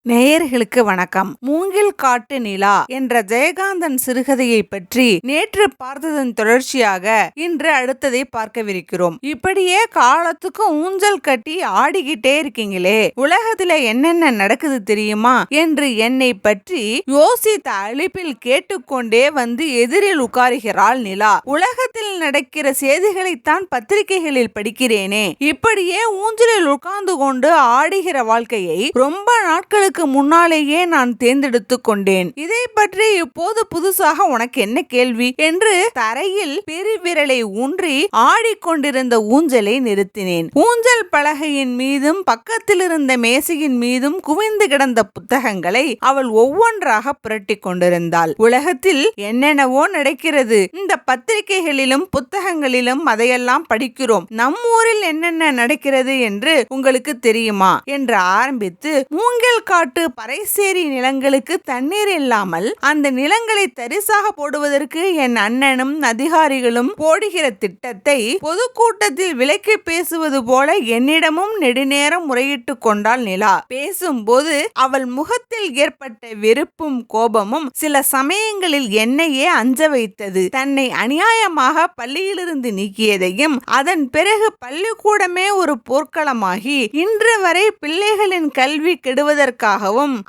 நேயர்களுக்கு வணக்கம். மூங்கில் காட்டு நிலா என்ற ஜெயகாந்தன் சிறுகதையை பற்றி நேற்று பார்த்ததன் தொடர்ச்சியாக இன்று அடுத்ததை பார்க்கவிருக்கிறோம். இப்படியே காலத்துக்கு ஊஞ்சல் கட்டி ஆடிக்கிட்டே இருக்கீங்களே, உலகத்துல என்னென்ன நடக்குது தெரியுமா என்று என்னை பற்றி யோசித்த அளிப்பில் கேட்டுக்கொண்டே வந்து எதிரில் உட்காருகிறாள் நிலா. உலகத்தில் நடக்கிற செய்திகளைத்தான் பத்திரிகைகளில் படிக்கிறேனே, இப்படியே ஊஞ்சலில் உட்கார்ந்து கொண்டு ஆடுகிற வாழ்க்கையை ரொம்ப நாட்களுக்கு முன்னாலேயே நான் தேர்ந்தெடுத்து கொண்டேன். இதை பற்றி இப்போது புதுசாக உனக்கு என்ன கேள்வி என்று தரையில் பெருவிரலை ஊன்றி ஆடிக்கொண்டிருந்த ஊஞ்சலை நிறுத்தினேன். ஊஞ்சல் பலகையின் மீதும் பக்கத்தில் இருந்த மேசையின் மீதும் குவிந்து கிடந்த புத்தகங்களை அவள் ஒவ்வொன்றாக புரட்டி கொண்டிருந்தாள். உலகத்தில் என்னென்னவோ நடக்கிறது, இந்த பத்திரிகைகளிலும் புத்தகங்களிலும் அதையெல்லாம் படிக்கிறோம். நம் ஊரில் என்னென்ன நடக்கிறது என்று உங்களுக்கு தெரியுமா என்று ஆரம்பித்து, மூங்கில் காட்டு பறைசேரி நிலங்களுக்கு தண்ணீர் இல்லாமல் அந்த நிலங்களை தரிசாக போடுவதற்கு என் அண்ணனும் அதிகாரிகளும் போடுகிற திட்டத்தை பொதுக்கூட்டத்தில் விலக்கி பேசுவது போல என்னிடமும் நெடுநேரம் முறையிட்டு கொண்டாள் நிலா. பேசும்போது அவள் முகத்தில் ஏற்பட்ட வெறுப்பும் கோபமும் சில சமயங்களில் என்னையே அஞ்ச வைத்தது. தன்னை அநியாயமாக பள்ளியிலிருந்து நீக்கியதையும் அதன் பிறகு பள்ளிக்கூடமே ஒரு போர்க்களமாகி இன்று வரை பிள்ளைகளின் கல்வி கெடுவதற்காகவும்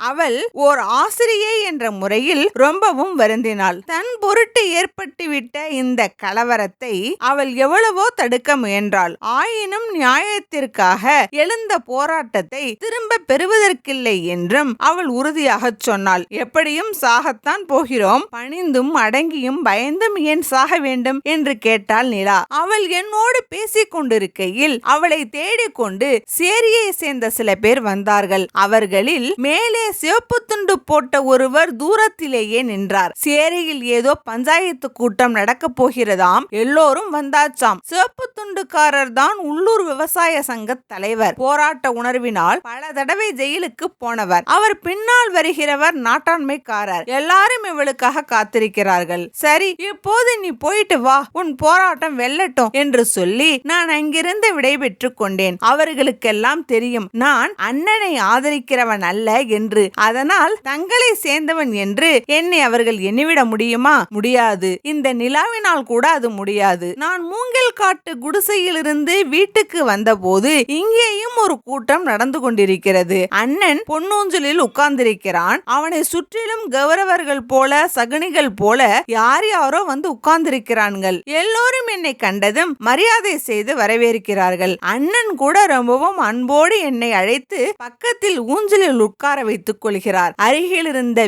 அவள் ஓர் ஆசிரியை என்ற முறையில் ரொம்பவும் வருந்தினாள். தன் பொருட்டு ஏற்பட்டுவிட்ட இந்த கலவரத்தை அவள் எவ்வளவோ தடுக்க முயன்றாள். ஆயினும் நியாயத்திற்காக எழுந்த போராட்டத்தை திரும்ப பெறுவதற்கில்லை என்றும் அவள் உறுதியாக சொன்னாள். எப்படியும் சாகத்தான் போகிறோம், பணிந்தும் அடங்கியும் பயந்தும் ஏன் சாக வேண்டும் என்று கேட்டாள் நிலா. அவள் என்னோடு பேசிக் கொண்டிருக்கையில் அவளை தேடிக்கொண்டு சேரியை சேர்ந்த சில பேர் வந்தார்கள். அவர்களில் மேலே சிவப்பு துண்டு போட்ட ஒருவர் தூரத்திலேயே நின்றார். சேரியில் ஏதோ பஞ்சாயத்து கூட்டம் நடக்க போகிறதாம். எல்லோரும் வந்தாச்சாம். சிவப்பு துண்டுக்காரர் தான் உள்ளூர் விவசாய சங்க தலைவர். போராட்ட உணர்வினால் பல தடவை ஜெயிலுக்கு போனவர். அவர் பின்னால் வருகிறவர் நாட்டாண்மைக்காரர். எல்லாரும் இவளுக்காக காத்திருக்கிறார்கள். சரி, இப்போது நீ போயிட்டு வா, உன் போராட்டம் வெல்லட்டும் என்று சொல்லி நான் அங்கிருந்து விடைபெற்று கொண்டேன். அவர்களுக்கெல்லாம் தெரியும் நான் அண்ணனை ஆதரிக்கிறவன் அல்ல என்று. அதனால் தங்களை சேர்ந்தவன் என்று என்னை அவர்கள் எண்ணிவிட முடியுமா? முடியாது. இந்த நிலாவினால் கூட அது முடியாது. நான் மூங்கில் காட்டு குடிசையிலிருந்து வீட்டுக்கு வந்தபோது இங்கேயும் ஒரு கூட்டம் நடந்து கொண்டிருக்கிறது. அண்ணன் பொன்னூஞ்சலில் உட்கார்ந்திருக்கிறான். அவனை சுற்றிலும் கௌரவர்கள் போல சகுனிகள் போல யார் யாரோ வந்து உட்கார்ந்திருக்கிறார்கள். எல்லோரும் என்னை கண்டதும் மரியாதை செய்து வரவேற்கிறார்கள். அண்ணன் கூட ரொம்பவும் அன்போடு என்னை அழைத்து பக்கத்தில் ஊஞ்சலில் உட்கார வைத்துக் கொள்கிறார். அருகில் இருந்த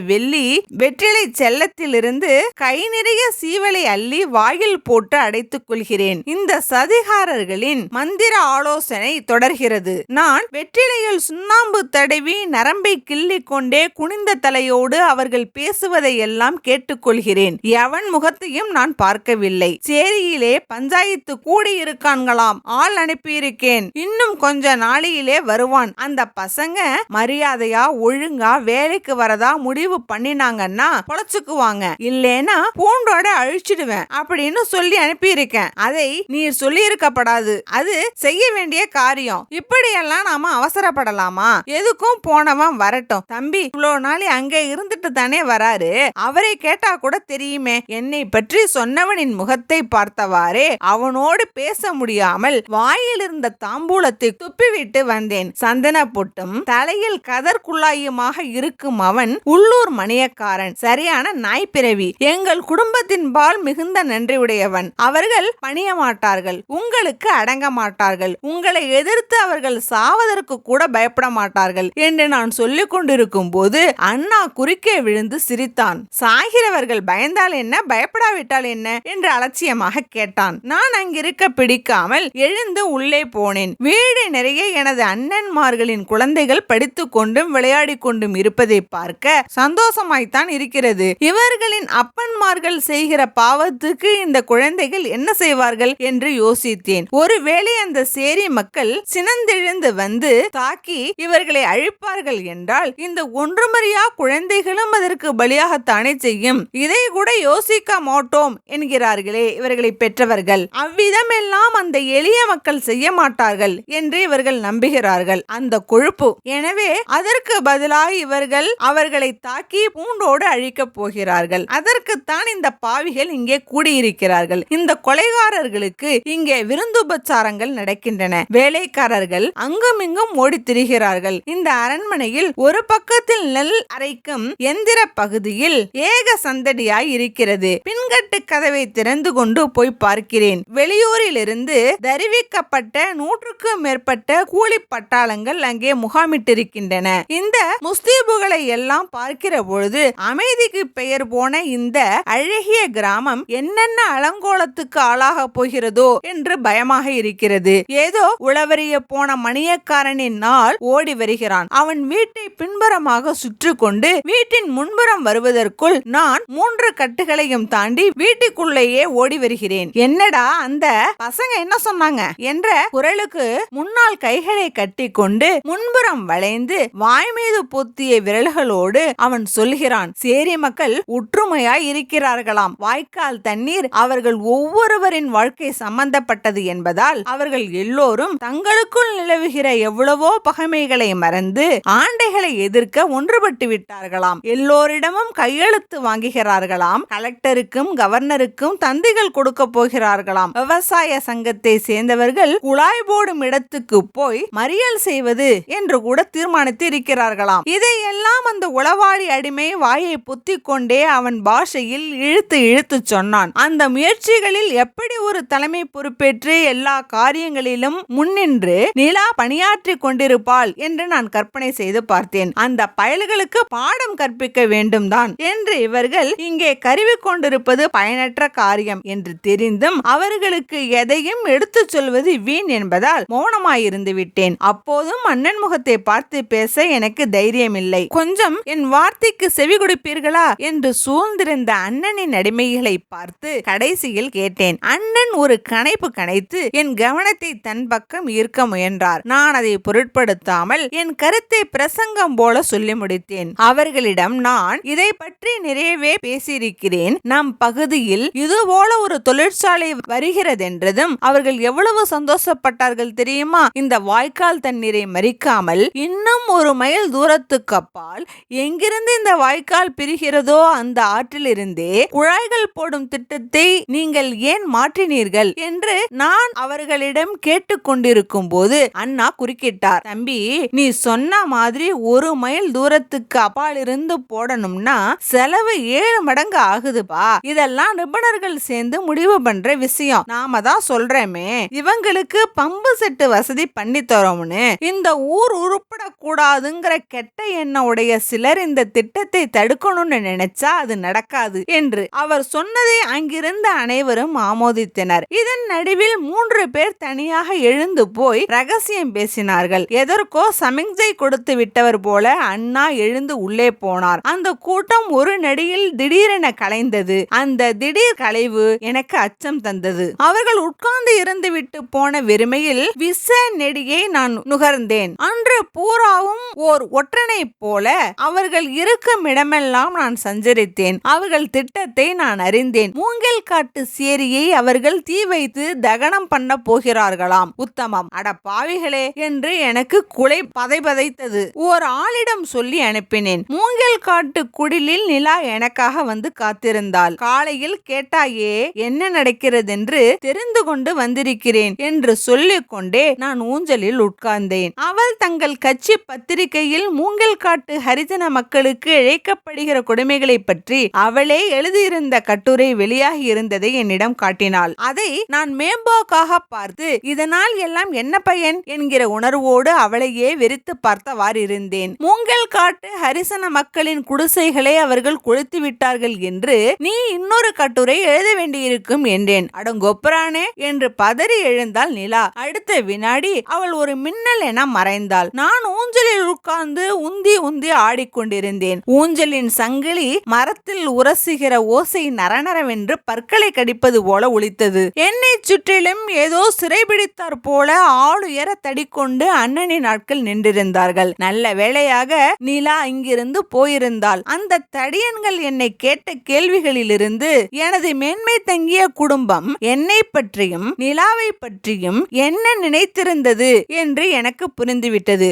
வெற்றிலை செல்லத்திலிருந்து கை நிறைய சீவலை அள்ளி வாயில் போட்டு அடைத்துக் கொள்கிறேன். இந்த சதிகாரர்களின் மந்திர ஆலோசனை தொடர்கிறது. நான் வெற்றிலையில் சுண்ணாம்பு தடவி நரம்பை கிள்ளி கொண்டே குனிந்த தலையோடு அவர்கள் பேசுவதை எல்லாம் கேட்டுக்கொள்கிறேன். எவன் முகத்தையும் நான் பார்க்கவில்லை. சேரியிலே பஞ்சாயத்து கூடியிருக்கான்களாம். ஆள் அனுப்பியிருக்கேன். இன்னும் கொஞ்ச நாளிலே வருவான். அந்த பசங்க மரியாதையா ஒழுங்கா வேலைக்கு வரதா முடிவு பண்ணினாங்கன்னா பொழைச்சுக்குவாங்க, இல்லேனா பூண்டோட அழிச்சிடுவேன் அப்படின்னு சொல்லி அனுப்பியிருக்கேன். அதை நீ சொல்லி இருக்கப்படாது. அது செய்ய வேண்டிய காரியம். இப்படியெல்லாம் நாம அவசரப்படலாமா? எதுக்கும் போனவன் வரட்டும். தம்பி இவ்வளவு நாள் அங்கே இருந்துட்டு தானே வராரு, அவரை கேட்டா கூட தெரியுமே. என்னை பற்றி சொன்னவனின் முகத்தை பார்த்தவாறே அவனோடு பேச முடியாமல் வாயில் இருந்த தாம்பூலத்தை துப்பிவிட்டு வந்தேன். சந்தன பொட்டும் தலையில் கதற்குள்ளாயுமாக இருக்கும் அவன் உள்ளூர் மணியக்காரன். சரியான நாய்ப்பிறவி. எங்கள் குடும்பத்தின் பால் மிகுந்த நன்றியுடையவன். அவர்கள் பணிய மாட்டார்கள், உங்களுக்கு அடங்க மாட்டார்கள், உங்களை எதிர்த்து அவர்கள் சாவதற்கு கூட பயப்பட மாட்டார்கள் என்று நான் சொல்லிக் கொண்டிருக்கும் போது அண்ணா குறுக்கே விழுந்து சிரித்தான். சாகிறவர்கள் பயந்தால் என்ன, பயப்படாவிட்டால் என்ன என்று அலட்சியமாக கேட்டான். நான் அங்கிருக்க பிடிக்காமல் எழுந்து உள்ளே போனேன். வீடு நிறைய எனது அண்ணன்மார்களின் குழந்தைகள் படித்துக் கொண்டும் விளையாடி கொண்டும் இருப்பதை பார்க்க சந்தோஷமாய்த்தான் இருக்கிறது. இவர்களின் அப்பன்மார்கள் செய்கிற பாவத்துக்கு இந்த குழந்தைகள் என்ன செய்வார்கள் என்று யோசித்தேன். ஒருவேளை அந்த சேரி மக்கள் சினந்தெழுந்து வந்து தாக்கி இவர்களை அழிப்பார்கள் என்றால் இந்த ஒன்றுமறியா குழந்தைகளும் அதற்கு பலியாகத்தானே செய்யும். இதை கூட யோசிக்க மாட்டோம் என்கிறார்களே இவர்களை பெற்றவர்கள். அவ்விதம் எல்லாம் அந்த எளிய மக்கள் செய்ய மாட்டார்கள் என்று இவர்கள் நம்புகிறார்கள். அந்த கொழுப்பு. எனவே அதற்கு அதற்கு பதிலாக இவர்கள் அவர்களை தாக்கி பூண்டோடு அழிக்கப் போகிறார்கள். அதற்குத்தான் இந்த பாவிகள் இங்கே கூடியிருக்கிறார்கள். இந்த கொலைகாரர்களுக்கு இங்கே விருந்துபச்சாரங்கள் நடக்கின்றன. வேலைக்காரர்கள் அங்கும் இங்கும் ஓடி திரிகிறார்கள். இந்த அரண்மனையில் ஒரு பக்கத்தில் நெல் அரைக்கும் எந்திர பகுதியில் ஏக சந்தடியாய் இருக்கிறது. பின்கட்டு கதவை திறந்து கொண்டு போய் பார்க்கிறேன். வெளியூரிலிருந்து தருவிக்கப்பட்ட 100க்கும் மேற்பட்ட கூலி பட்டாளங்கள் அங்கே முகாமிட்டிருக்கின்றன. இந்த முஸ்தீபுகளை எல்லாம் பார்க்கிற பொழுது அமைதிக்கு பெயர் போன இந்த அழகிய கிராமம் என்னென்ன அலங்கோலத்துக்கு ஆளாக போகிறதோ என்று பயமாக இருக்கிறது. ஏதோ உளவறிய போன மணியக்காரனின் நாள் ஓடி வருகிறான். அவன் வீட்டை பின்புறமாக சுற்றி கொண்டு வீட்டின் முன்புறம் வருவதற்குள் நான் 3 கட்டுகளையும் தாண்டி வீட்டுக்குள்ளேயே ஓடி வருகிறேன். என்னடா அந்த பசங்க என்ன சொன்னாங்க என்ற குரலுக்கு முன்னால் கைகளை கட்டி கொண்டு முன்புறம் வளைந்து வாய் மீது பொத்திய விரல்களோடு அவன் சொல்கிறான். சேரி மக்கள் ஒற்றுமையாய் இருக்கிறார்களாம். வாய்க்கால் தண்ணீர் அவர்கள் ஒவ்வொருவரின் வாழ்க்கை சம்பந்தப்பட்டது என்பதால் அவர்கள் எல்லோரும் தங்களுக்குள் நிலவுகிற எவ்வளவோ பகைமைகளை மறந்து ஆண்டைகளை எதிர்க்க ஒன்றுபட்டு விட்டார்களாம். எல்லோரிடமும் கையெழுத்து வாங்குகிறார்களாம். கலெக்டருக்கும் கவர்னருக்கும் தந்திகள் கொடுக்க போகிறார்களாம். விவசாய சங்கத்தை சேர்ந்தவர்கள் குழாய் போடும் இடத்துக்கு போய் மறியல் செய்வது என்று கூட தீர்மானித்து இருக்கிறார்களாம். இதையெல்லாம் அந்த உளவாளி அடிமை வாயை பொத்திக் கொண்டே அவன் பாஷையில் இழுத்து இழுத்து சொன்னான். அந்த முயற்சிகளில் எப்படி ஒரு தலைமை பொறுப்பேற்று எல்லா காரியங்களிலும் முன்னின்று நிலா பணியாற்றி கொண்டிருப்பாள் என்று நான் கற்பனை செய்து பார்த்தேன். அந்த பயல்களுக்கு பாடம் கற்பிக்க வேண்டும் தான் என்று இவர்கள் இங்கே கருவி கொண்டிருப்பது பயனற்ற காரியம் என்று தெரிந்தும் அவர்களுக்கு எதையும் எடுத்து சொல்வது வீண் என்பதால் மௌனமாயிருந்து விட்டேன். அப்போதும் அண்ணன் முகத்தை பார்த்து பேச எனக்கு தைரியம் இல்லை. கொஞ்சம் என் வார்த்தைக்கு செவி கொடுப்பீர்களா என்று சூழ்ந்திருந்த அண்ணனின் அடிமைகளை பார்த்து கடைசியில் கேட்டேன். அண்ணன் ஒரு கணைப்பு கணைத்து என் கவனத்தை தன் பக்கம் ஈர்க்க முயன்றார். நான் அதை பொருட்படுத்தாமல் என் கருத்தை பிரசங்கம் போல சொல்லி முடித்தேன். அவர்களிடம் நான் இதை பற்றி நிறையவே பேசியிருக்கிறேன். நம் பகுதியில் இதுபோல ஒரு தொழிற்சாலை வருகிறதென்றதும் அவர்கள் எவ்வளவு சந்தோஷப்பட்டார்கள் தெரியுமா? இந்த வாய்க்கால் தண்ணீரை மறிக்காமல் இன்னும் 1 மைல் தூரத்துக்கு அப்பால் எங்கிருந்து இந்த வாய்க்கால் பிரிகிறதோ அந்த ஆற்றிலிருந்தே குழாய்கள் போடும் திட்டத்தை நீங்கள் ஏன் மாற்றினீர்கள் என்று நான் அவர்களிடம் கேட்டுக்கொண்டிருக்கும் போது அண்ணா குறுக்கிட்டார். தம்பி, நீ சொன்ன மாதிரி 1 மைல் தூரத்துக்கு அப்பால் இருந்து போடணும்னா செலவு 7 மடங்கு ஆகுதுப்பா. இதெல்லாம் நிபுணர்கள் சேர்ந்து முடிவு பண்ற விஷயம். நாம தான் சொல்றேமே இவங்களுக்கு பம்பு செட்டு வசதி பண்ணி தரோம்னு. இந்த ஊர் உருப்பட கூடாதுங்கிற கெட்ட எண்ண உடைய சிலர் இந்த திட்டத்தை தடுக்கணும்னு நினைச்சா அது நடக்காது என்று அவர் சொன்னதை அங்கிருந்த அனைவரும் ஆமோதித்தனர். இதன் நடுவில் 3 பேர் தனியாக எழுந்து போய் ரகசியம் பேசினார்கள். எதற்கோ சமிஞ்சை கொடுத்து விட்டவர் போல அண்ணா எழுந்து உள்ளே போனார். அந்த கூட்டம் ஒரு நடியில் திடீரென கலைந்தது. அந்த திடீர் கலைவு எனக்கு அச்சம் தந்தது. அவர்கள் உட்கார்ந்து இருந்து விட்டு போன வெறுமையில் விச நெடியை நான் நுகர்ந்தேன். அன்று பூராவும் ஓர் ஒற்றனை போல அவர்கள் இருக்கும் இடமெல்லாம் நான் சஞ்சரித்தேன். அவர்கள் திட்டத்தை நான் அறிந்தேன். மூங்கில் காட்டு சேரியை அவர்கள் தீ வைத்து தகனம் பண்ண போகிறார்களாம். உத்தமம். அட பாவிகளே என்று எனக்கு குலை பதைபதைத்தது. ஓர் ஆளிடம் சொல்லி அனுப்பினேன். மூங்கில் காட்டு குடிலில் நிலா எனக்காக வந்து காத்திருந்தாள். காலையில் கேட்டாயே என்ன நடக்கிறது என்று தெரிந்து கொண்டு வந்திருக்கிறேன் என்று சொல்லிக் கொண்டே நான் ஊஞ்சலில் உட்கார்ந்தேன். அவள் தங்கள் கட்சி பத்திரிகையில் மூங்கில் காட்டு ஹரிஜன மக்களுக்கு இழைக்கப்படுகிற கொடுமைகளை பற்றி அவளே எழுதியிருந்த கட்டுரை வெளியாகி இருந்ததை என்னிடம் காட்டினாள். அதை நான் மேம்போக்காக பார்த்து இதனால் எல்லாம் என்ன பயன் என்கிற உணர்வோடு அவளையே வெறித்து பார்த்தவாறு இருந்தேன். மூங்கில் காட்டு ஹரிசன மக்களின் குடிசைகளை அவர்கள் கொளுத்து விட்டார்கள் என்று நீ இன்னொரு கட்டுரை எழுத வேண்டியிருக்கும் என்றேன். அடங்கொப்பரானே என்று பதறி எழுந்தாள் நிலா. அடுத்த வினாடி அவள் ஒரு மின்னல் என மறைந்தாள். நான் ஊஞ்சலில் உட்கார்ந்து உந்தி உந்தி ஆடிக்கொண்டிருந்தேன். ஊஞ்சலின் சங்கிலி மரத்தில் உரசுகிற ஓசை நரநரவென்று பற்களை கடிப்பது போல ஒலித்தது. என்னை சுற்றிலும் ஏதோ சிறைபிடித்தார் போல ஆளுயர தடிக்கொண்டு அண்ணனின் ஆட்கள் நின்றிருந்தார்கள். நல்ல வேளையாக நிலா இங்கிருந்து போயிருந்தாள். அந்த தடியன்கள் என்னை கேட்ட கேள்விகளிலிருந்து எனது மேன்மை தங்கிய குடும்பம் என்னை பற்றியும் நிலாவை பற்றியும் என்ன நினைத்திருந்தது என்று எனக்கு புரிந்துவிட்டது.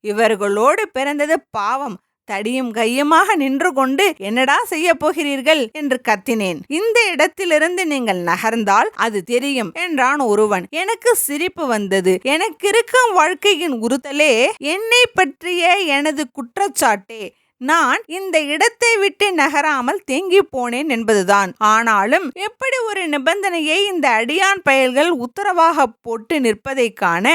இவர்களோடு பிறந்தது பாவம். தடியும் கையுமாக நின்று கொண்டு என்னடா செய்ய போகிறீர்கள் என்று கத்தினேன். இந்த இடத்திலிருந்து நீங்கள் நகர்ந்தால் அது தெரியும் என்றான் ஒருவன். எனக்கு சிரிப்பு வந்தது. எனக்கு இருக்கும் வாழ்க்கையின் உறுத்தலே என்னை பற்றிய எனது குற்றச்சாட்டே. நான் இந்த இடத்தை விட்டு நகராமல் தேங்கி போனேன் என்பதுதான். ஆனாலும் எப்படி ஒரு நிபந்தனையை இந்த அடியான் பயல்கள் உத்தரவாக போட்டு நிற்பதை காண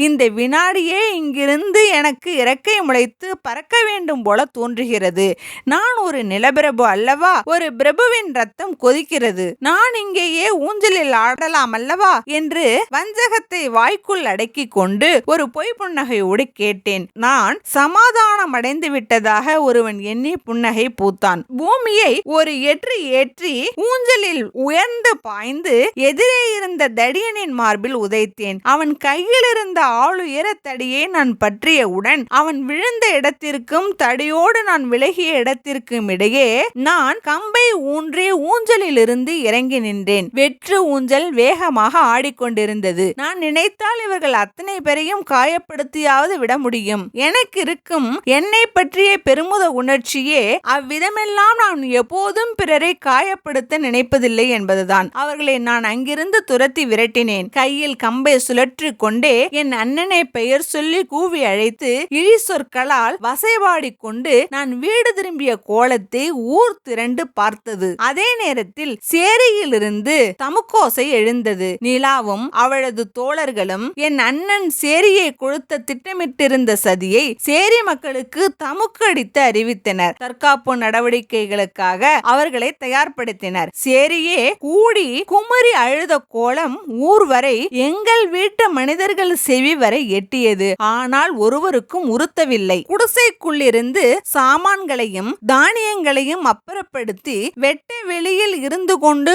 இந்த வினாடியே இங்கிருந்து எனக்கு இறக்கை முளைத்து பறக்க வேண்டும் போல தோன்றுகிறது. நான் ஒரு நிலப்பிரபு அல்லவா? ஒரு பிரபுவின் ரத்தம் கொதிக்கிறது. நான் இங்கேயே ஊஞ்சலில் ஆடலாம் அல்லவா என்று வஞ்சகத்தை வாய்க்குள் அடக்கி கொண்டு ஒரு பொய் புன்னகையோடு கேட்டேன். நான் சமாதானம் அடைந்து விட்டதாக ஒருவன் எண்ணி புன்னகை பூத்தான். பூமியை ஒரு ஏற்றி ஊஞ்சலில் உயர்ந்து பாய்ந்து எதிரே இருந்த தடியனின் மார்பில் உதைத்தேன். அவன் கையில் இருந்த ஆளுயர தடியை நான் பற்றியவுடன் அவன் விழுந்த இடத்திற்கும் தடியோடு நான் விலகிய இடத்திற்கும் இடையே நான் கம்பை ஊன்றி ஊஞ்சலில் இருந்து இறங்கி நின்றேன். வெற்று ஊஞ்சல் வேகமாக ஆடிக்கொண்டிருந்தது. நான் நினைத்தால் இவர்கள் அத்தனை பேரையும் காயப்படுத்தியாவது விட முடியும். எனக்கு இருக்கும் என்னை பற்றிய பெருமுத உணர்ச்சியே அவ்விதமெல்லாம் நான் எப்போதும் பிறரை காயப்படுத்த நினைப்பதில்லை என்பதுதான். அவர்களை நான் அங்கிருந்து துரத்தி விரட்டினேன். கையில் கம்பை சுழற்றி கொண்டே என் அண்ணனை பெயர் சொல்லி கூவி அழைத்து இழி சொற்களால் வசைபாடி கொண்டு நான் வீடு திரும்பிய கோலத்தை ஊர் திரண்டு பார்த்தது. அதே நேரத்தில் சேரியிலிருந்து தமுக்கோசை எழுந்தது. நிலாவும் அவளது தோழர்களும் என் அண்ணன் சேரியை கொளுத்த திட்டமிட்டிருந்த சதியை சேரி மக்களுக்கு தமுக்கு அடித்து அறிவித்தனர். தற்காப்பு நடவடிக்கைகளுக்காக அவர்களை தயார்படுத்தினர். சேரியே கூடி குமரி அழுத கோலம் ஊர் வரை எங்கள் வீட்டு மனிதர்கள் செவி வரை எட்டியது. ஆனால் ஒருவருக்கும் உறுத்தவில்லை. குடிசைக்குள்ளிருந்து சாமான்களையும் தானியங்களையும் அப்புறப்படுத்தி வெட்ட வெளியில் இருந்து கொண்டு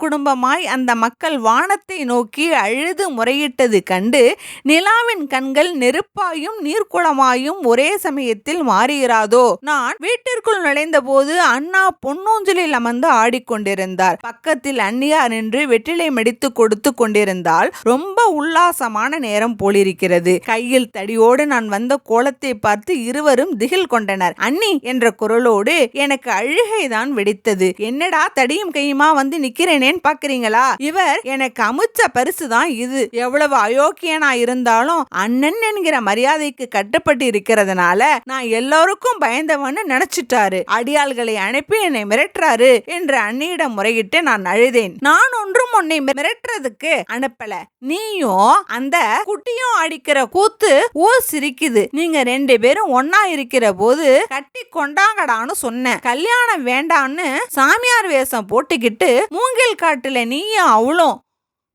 குடும்பமாய் அந்த மக்கள் வானத்தை நோக்கி அழுது முறையிட்டது கண்டு நிலாவின் கண்கள் நெருப்பாயும் நீர்க்குளமாயும் ஒரே சமயத்தில் மாறுகிறாதோ. நான் வீட்டிற்குள் நுழைந்த போது அண்ணா பொன்னூஞ்சலில் அமர்ந்து ஆடிக்கொண்டிருந்தார். பக்கத்தில் அண்ணியார் நின்று வெற்றிலை மடித்து கொடுத்து கொண்டிருந்தால் ரொம்ப உல்லாசமான நேரம் போலிருக்கிறது. கையில் தடியோடு நான் வந்த கோலத்தை பார்த்து இருவரும் திகில் கொண்டனர். அண்ணி என்ற குரலோடு எனக்கு அழுகைதான் வெடித்தது. என்னடா தடியும் கையுமா வந்து நிக்கிறேனேன்னு பாக்குறீங்களா? இவர் எனக்கு அமுச்ச பரிசுதான் இது. எவ்வளவு அயோக்கியனா இருந்தாலும் அண்ணன் என்கிற மரியாதைக்கு கட்டுப்பட்டு இருக்கிறதுனால நான் எல்லாருக்கும் பயந்தவன்னு நினைச்சிட்டாரு. அடியாள்களை அனுப்பி என்னை மிரட்டுறாரு என்று அண்ணியிடம் முறையிட்டு நான் அழுதேன். நான் ஒன்றும் உன்னை மிரட்டுறதுக்கு அனுப்பல. நீயும் அந்த குட்டியும் அடிக்கிற கூத்து ஊர் சிரிக்குது. நீங்க 2 பேரும் ஒன்னா இருக்கிற போது கட்டி கொண்டாங்கடான்னு சொன்னேன். கல்யாணம் வேண்டான்னு சாமியார் வேஷம் போட்டுக்கிட்டு மூங்கில் காட்டுல நீயும் அவளும்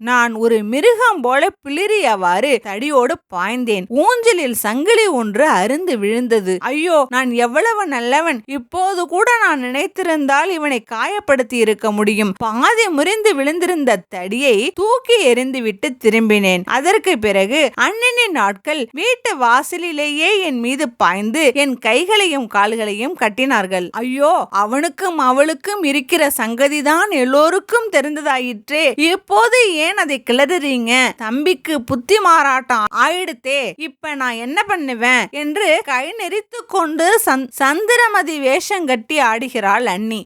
நான் ஒரு மிருகம் போல பிளிரியவாறு தடியோடு பாய்ந்தேன். ஊஞ்சலில் சங்கிலி ஒன்று அருந்து விழுந்தது. ஐயோ, நான் எவ்வளவு நல்லவன்! இப்போது கூட நான் நினைத்திருந்தால் இவனை காயப்படுத்தி இருக்க முடியும். பாதி முறிந்து விழுந்திருந்த தடியை தூக்கி எறிந்துவிட்டு திரும்பினேன். அதற்கு பிறகு அண்ணனின் ஆட்கள் வீட்டு வாசலிலேயே என் மீது பாய்ந்து என் கைகளையும் கால்களையும் கட்டினார்கள். ஐயோ, அவனுக்கும் அவளுக்கும் இருக்கிற சங்கதிதான் எல்லோருக்கும் தெரிந்ததாயிற்றே. இப்போது ஏன் அதை கிளறீங்க? தம்பிக்கு புத்தி மாறாட்டம் ஆயிடுத்தே. இப்ப நான் என்ன பண்ணுவேன் என்று கை நெறித்து கொண்டு சந்திரமதி வேஷம் கட்டி ஆடுகிறாள் அண்ணி.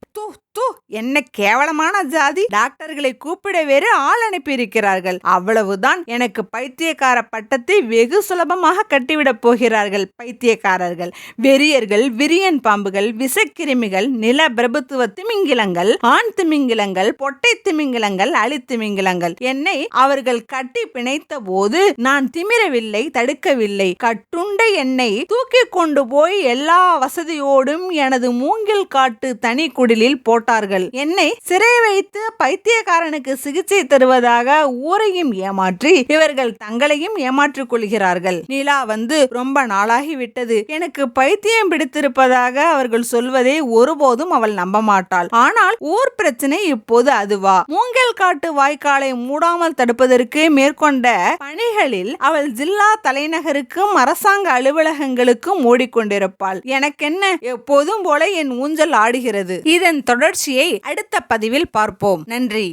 என்ன கேவலமான ஜாதி! டாக்டர்களை கூப்பிட வேறு ஆள் அனுப்பி இருக்கிறார்கள். அவ்வளவுதான். எனக்கு பைத்தியக்கார பட்டத்தை வெகு சுலபமாக கட்டிவிடப் போகிறார்கள். பைத்தியக்காரர்கள், வெறியர்கள், விரியன் பாம்புகள், விஷக்கிருமிகள், நில பிரபுத்துவ திமிங்கிலங்கள், ஆண் திமிங்கிலங்கள், பொட்டை திமிங்கிலங்கள், அழித்திமிங்கிலங்கள். என்னை அவர்கள் கட்டி பிணைத்த போது நான் திமிரவில்லை, தடுக்கவில்லை. கட்டுண்ட என்னை தூக்கி கொண்டு போய் எல்லா வசதியோடும் எனது மூங்கில் காட்டு தனி குடிலில் போட்டார்கள். என்னை சிறை வைத்து பைத்தியக்காரனுக்கு சிகிச்சை தருவதாக ஊரையும் ஏமாற்றி இவர்கள் தங்களையும் ஏமாற்றிக் கொள்கிறார்கள். நிலா வந்து ரொம்ப நாளாகி விட்டது. எனக்கு பைத்தியம் பிடித்திருப்பதாக அவர்கள் சொல்வதை ஒருபோதும் அவள் நம்ப மாட்டாள். ஆனால் ஊர் பிரச்சனை இப்போது அதுவா? மூங்கில் காட்டு வாய்க்காலை மூடாமல் தடுப்பதற்கு மேற்கொண்ட பணிகளில் அவள் ஜில்லா தலைநகருக்கும் அரசாங்க அலுவலகங்களுக்கும் ஓடிக்கொண்டிருப்பாள். எனக்கென்ன, எப்போதும் போல என் ஊஞ்சல் ஆடுகிறது. இதன் தொடர்ச்சியை அடுத்த பதிவில் பார்ப்போம். நன்றி.